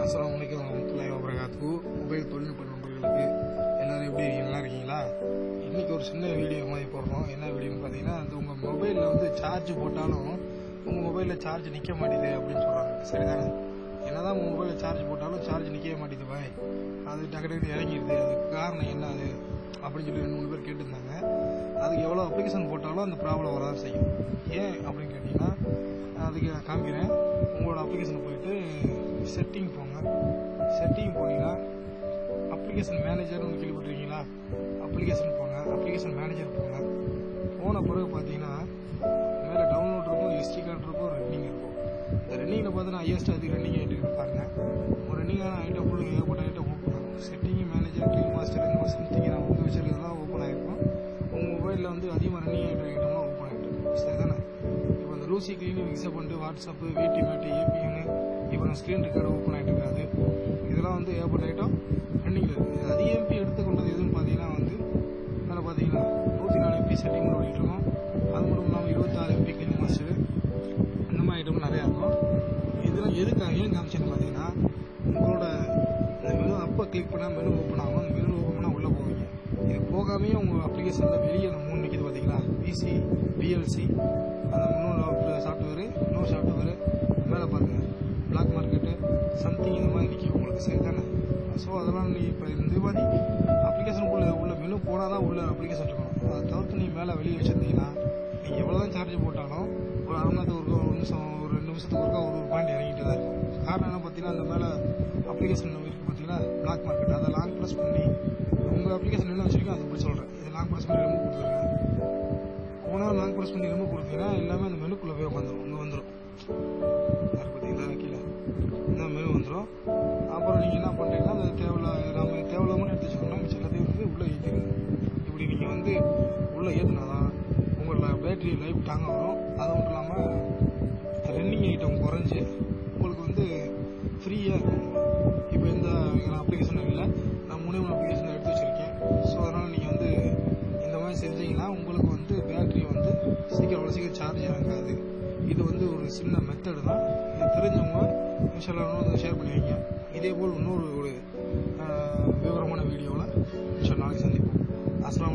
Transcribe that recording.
அஸ்ஸலாமு அலைக்கும் வரஹ்மத்துல்லாஹி வபரகாத்துஹு. மொபைல் தொழில்நுட்ப நண்பர்களுக்கு எல்லாரும் எப்படி நல்லா இருக்கீங்களா? இன்னைக்கு ஒரு சின்ன வீடியோ மாதிரி போடுறோம். என்ன வீடியோன்னு பார்த்தீங்கன்னா, அது உங்கள் மொபைலில் வந்து சார்ஜ் போட்டாலும் உங்கள் மொபைலில் சார்ஜ் நிற்க மாட்டேது அப்படின்னு சொல்கிறாங்க. சரிதானே? என்னதான் உங்கள் மொபைலில் சார்ஜ் போட்டாலும் சார்ஜ் நிற்கவே மாட்டேது பாய், அது டக்கு டக்குனு இறங்கிடுது, அதுக்கு காரணம் என்ன அது அப்படின்னு சொல்லி 2-3 பேர் கேட்டிருந்தாங்க. அதுக்கு எவ்வளோ அப்ளிகேஷன் போட்டாலும் அந்த ப்ராப்ளம் வரதான் செய்யும். ஏன் அப்படின்னு கேட்டிங்கன்னா, அதுக்கு நான் காமிக்கிறேன். உங்களோட அப்ளிகேஷனை போயிட்டு செட்டிங் போங்க. செட்டிங் போனீங்கன்னா அப்ளிகேஷன் மேனேஜர்னு கேள்விப்பட்டிருக்கீங்களா? அப்ளிகேஷன் போங்க, அப்ளிகேஷன் மேனேஜர் போங்க. போன பிறகு பார்த்தீங்கன்னா மேலே டவுன்லோட் இருக்கும், எஸ்டி கார்டு இருக்கும், ரன்னிங் இருக்கும். இந்த ரன்னிங்கில் பார்த்தீங்கன்னா ஹையஸ்ட் அதிக ரன்னிங் ஆகிட்டு இருக்கு பாருங்க. ஒரு ரன்னிங்கான ஐட்டம் ஃபுல்லு ஏகப்பட்ட ஐட்டம் ஓப்பன் ஆகும். செட்டிங் மேனேஜர், க்ளீன் மாஸ்டர், இந்த மாதிரி சம்திங் நான் வந்து வச்சிருக்கிறதுலாம் ஓப்பன் ஆகிருக்கும். உங்கள் மொபைலில் வந்து அதிகமாக ரன்னிங் ஆகிட்ட ஐட்டம்லாம் ஓப்பன் ஆகிட்டு இருக்கும். சரிதானே? இப்போ இந்த லூசி க்ளீனு, விக்ஸப் பண்ணிட்டு, வாட்ஸ்அப்பு, வீட்டி மேட்டு, ஏபிஎன்னு, இப்போ நான் ஸ்க்ரீன் ரெக்கார்டு ஓப்பன் ஆகிட்டு இருக்காது. இதெல்லாம் வந்து ஏகப்பட்ட ஐட்டம் ரன்னிங்கில் இருக்குது. இது அதிக எம்பி எடுத்துக்கொண்டது எதுன்னு பார்த்தீங்கன்னா வந்து அதில் பார்த்தீங்கன்னா 104 எம்பி செட்டிங் ஓடிட்டு இருக்கும். அது மட்டும் இல்லாமல் 26 எம்பி க்ளீன் மாஸ்டர், அந்த மாதிரி ஐட்டம் நிறையா இருக்கும். இதெல்லாம் எதுக்காக ஏன் காமிச்சேன்னு பார்த்தீங்கன்னா, உங்களோட இந்த மெனு அப்போ கிளிக் பண்ணால் மெனு ஓப்பன் ஆகும். அந்த மெனு ஓப்பன் பண்ணால் உள்ளே போவீங்க. இது போகாமே உங்கள் அப்ளிகேஷனில் வெளியே அந்த 3 நிற்கிது பார்த்தீங்களா? பிசி, பிஎல்சி, அந்த இன்னொரு சாஃப்ட்வேரு, இன்னொரு சாஃப்ட்வேரு, மேலே பாருங்கள் பிளாக் மார்க்கெட்டு, சம்திங் இந்த மாதிரி நிற்கும் உங்களுக்கு. சரி தானே? ஸோ அதெல்லாம் நீ இப்போ இந்த மாதிரி அப்ளிகேஷனுக்குள்ளே உள்ள மெனு போனால் தான் உள்ள அப்ளிகேஷன் இருக்கணும். அதை தவிர்த்து நீ மேலே வெளியே வச்சுருந்தீங்கன்னா நீங்கள் எவ்வளோ தான் சார்ஜ் போட்டாலும் ஒரு அரை மணி நேரத்துக்கு ஒரு நிமிஷம், ஒரு 2 நிமிஷத்துக்கு ஒரு பாயிண்ட் இறங்கிட்டு தான் இருக்கும். காரணம் என்ன பார்த்தீங்கன்னா, அந்த மேலே அப்ளிகேஷன் இருக்குது பார்த்தீங்கன்னா பிளாக் மார்க்கெட், அதை லாங் ப்ரெஸ் பண்ணி உங்கள் அப்ளிகேஷன் என்ன வச்சுருக்கோம் அதை இப்படி சொல்கிறேன். இது லாங் ப்ரெஸ் பண்ணி ரிமூவ் கொடுத்துருங்க. போனால் லாங் ப்ரெஸ் பண்ணி ரிமூவ் கொடுத்தீங்கன்னா எல்லாமே அந்த மெனுக்குள்ளே போய் வந்துடும். இங்கே வந்துடும் பார்த்தீங்களா? கீழே இந்த மெனு வந்துடும். அப்புறம் நீங்கள் என்ன பண்ணுறீங்கன்னா, அந்த தேவையில்லாமல் எடுத்து வச்சுக்கணும். மிச்சம் எல்லாத்தையும் வந்து உள்ளே ஏற்றிடுங்க. இப்படி நீங்கள் வந்து உள்ளே ஏற்றினா தான் உங்களோட பேட்டரி லைஃப் டாங்க வரும். அது மட்டும் இல்லாமல் ரன்னிங் ஐட்டம் குறைஞ்சி உங்களுக்கு வந்து ஃப்ரீயாக இருக்கும். இப்போ எந்த அப்ளிகேஷனும் இல்லை, நான் 3 அப்ளிகேஷன் எடுத்து வச்சுருக்கேன். ஸோ அதனால் நீங்கள் வந்து இந்த மாதிரி செஞ்சீங்கன்னா உங்களுக்கு வந்து பேட்டரி வந்து அவ்வளோ சீக்கிரம் சார்ஜ் ஆகாது. இது வந்து ஒரு சின்ன மெத்தடு தான். இது தெரிஞ்சவங்க இன்ஷால்லா ஷேர் பண்ணி வைங்க. இதே போல் இன்னொரு விவரமான வீடியோவில் இன்ஷால்லா நாளைக்கு சந்திப்போம். அஸ்ஸலாமு